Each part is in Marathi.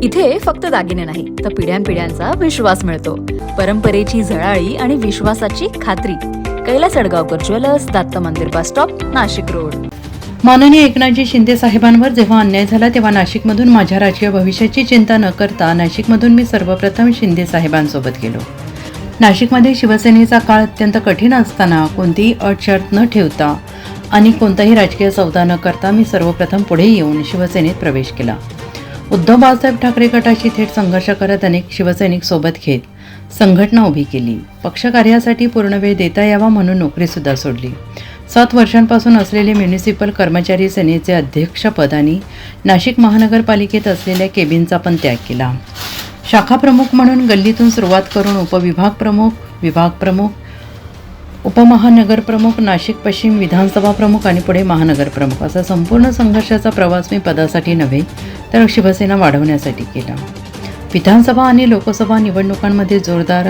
इथे फक्त दागिने नाही तर पिढ्यानपिढ्यांचा विश्वास मिळतो. परंपरेची झळाळी आणि विश्वासाची खात्री. कैलास अडगावकर ज्वेलर्स, दत्त मंदिर बस स्टॉप, नाशिक रोड. माननीय एकनाथजी शिंदे साहेबांवर जेव्हा अन्याय झाला तेव्हा नाशिकमधून माझ्या राजकीय भविष्याची चिंता न करता नाशिकमधून मी सर्वप्रथम शिंदे साहेबांसोबत गेलो. नाशिकमध्ये शिवसेनेचा काळ अत्यंत कठीण असताना कोणतीही अट शर्त न ठेवता आणि कोणताही राजकीय सौदा न करता मी सर्वप्रथम पुढे येऊन शिवसेनेत प्रवेश केला. उद्धव बाळासाहेब ठाकरे गटाशी थेट संघर्ष करत अनेक शिवसैनिक सोबत घेत संघटना उभी केली. पक्षकार्यासाठी पूर्ण वेळ देता यावा म्हणून नोकरीसुद्धा सोडली. 7 वर्षांपासून असलेले म्युनिसिपल कर्मचारी सेनेचे अध्यक्षपद आणि नाशिक महानगरपालिकेत असलेल्या केबिनचा पण त्याग केला. शाखा प्रमुख म्हणून गल्लीतून सुरुवात करून उपविभाग प्रमुख, विभाग प्रमुख, उपमहानगर प्रमुख, नाशिक पश्चिम विधानसभा प्रमुख आणि पुढे महानगर प्रमुख असा संपूर्ण संघर्षाचा प्रवास मी पदासाठी नव्हे तर शिवसेना वाढवण्यासाठी केला. विधानसभा आणि लोकसभा निवडणुकांमध्ये जोरदार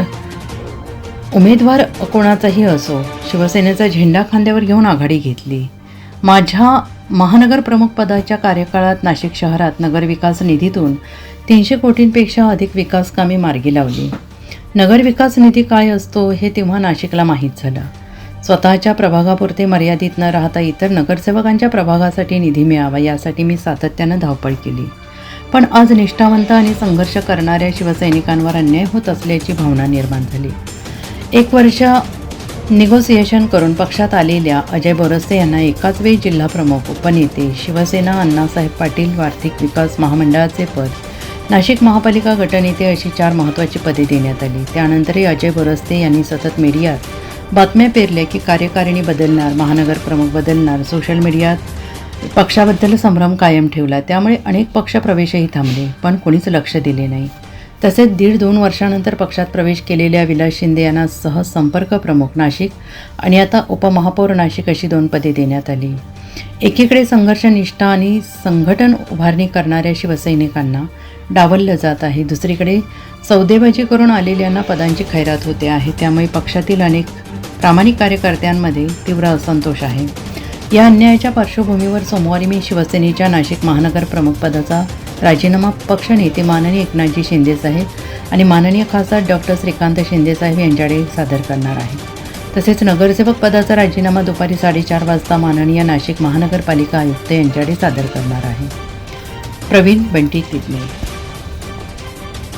उमेदवार कोणाचाही असो, शिवसेनेचा झेंडा खांद्यावर घेऊन आघाडी घेतली. माझ्या महानगर प्रमुख पदाच्या कार्यकाळात नाशिक शहरात नगरविकास निधीतून 300 कोटींपेक्षा अधिक विकास कामे मार्गी लावली. नगर विकास निधी काय असतो हे तेव्हा नाशिकला माहीत झालं. स्वतःच्या प्रभागापुरते मर्यादित न राहता इतर नगरसेवकांच्या प्रभागासाठी निधी मिळावा यासाठी मी सातत्यानं धावपळ केली. पण आज निष्ठावंत आणि संघर्ष करणाऱ्या शिवसैनिकांवर अन्याय होत असल्याची भावना निर्माण झाली. 1 वर्ष निगोसिएशन करून पक्षात आलेल्या अजय बोरस्ते यांना एकाच वेळी जिल्हाप्रमुख, उपनेते, शिवसेना अण्णासाहेब पाटील आर्थिक विकास महामंडळाचे पद, नाशिक महापालिका गटनेते अशी 4 महत्त्वाची पदे देण्यात आली. त्यानंतरही अजय बोरस्ते यांनी सतत मीडियात बातम्या पेरल्या की कार्यकारिणी बदलणार, महानगर प्रमुख बदलणार. सोशल मीडियात पक्षाबद्दल संभ्रम कायम ठेवला. त्यामुळे अनेक पक्षप्रवेशही थांबले, पण कोणीच लक्ष दिले नाही. तसेच 1.5-2 वर्षानंतर पक्षात प्रवेश केलेल्या विलास शिंदे यांना सहज संपर्क प्रमुख नाशिक आणि आता उपमहापौर नाशिक अशी 2 पदे देण्यात आली. एकीकडे संघर्ष, निष्ठा आणि संघटन उभारणी करणाऱ्या शिवसैनिकांना डावललं जात आहे, दुसरीकडे सौदेबाजी करून आलेल्यांना पदांची खैरात होते आहे. त्यामुळे पक्षातील अनेक प्रामाणिक कार्यकर्त्यांमध्ये तीव्र असंतोष आहे. या अन्यायाच्या पार्श्वभूमीवर सोमवारी मी शिवसेनेच्या नाशिक महानगर प्रमुख पदाचा राजीनामा पक्ष नेते माननीय एकनाथजी शिंदे साहेब आणि माननीय खासदार डॉक्टर श्रीकांत शिंदे साहेब यांच्याकडे सादर करणार आहे. तसेच नगरसेवक पदाचा राजीनामा दुपारी 4:30 वाजता माननीय नाशिक महानगरपालिका आयुक्त यांच्याकडे सादर करणार आहे. प्रवीण बंटी तितमे.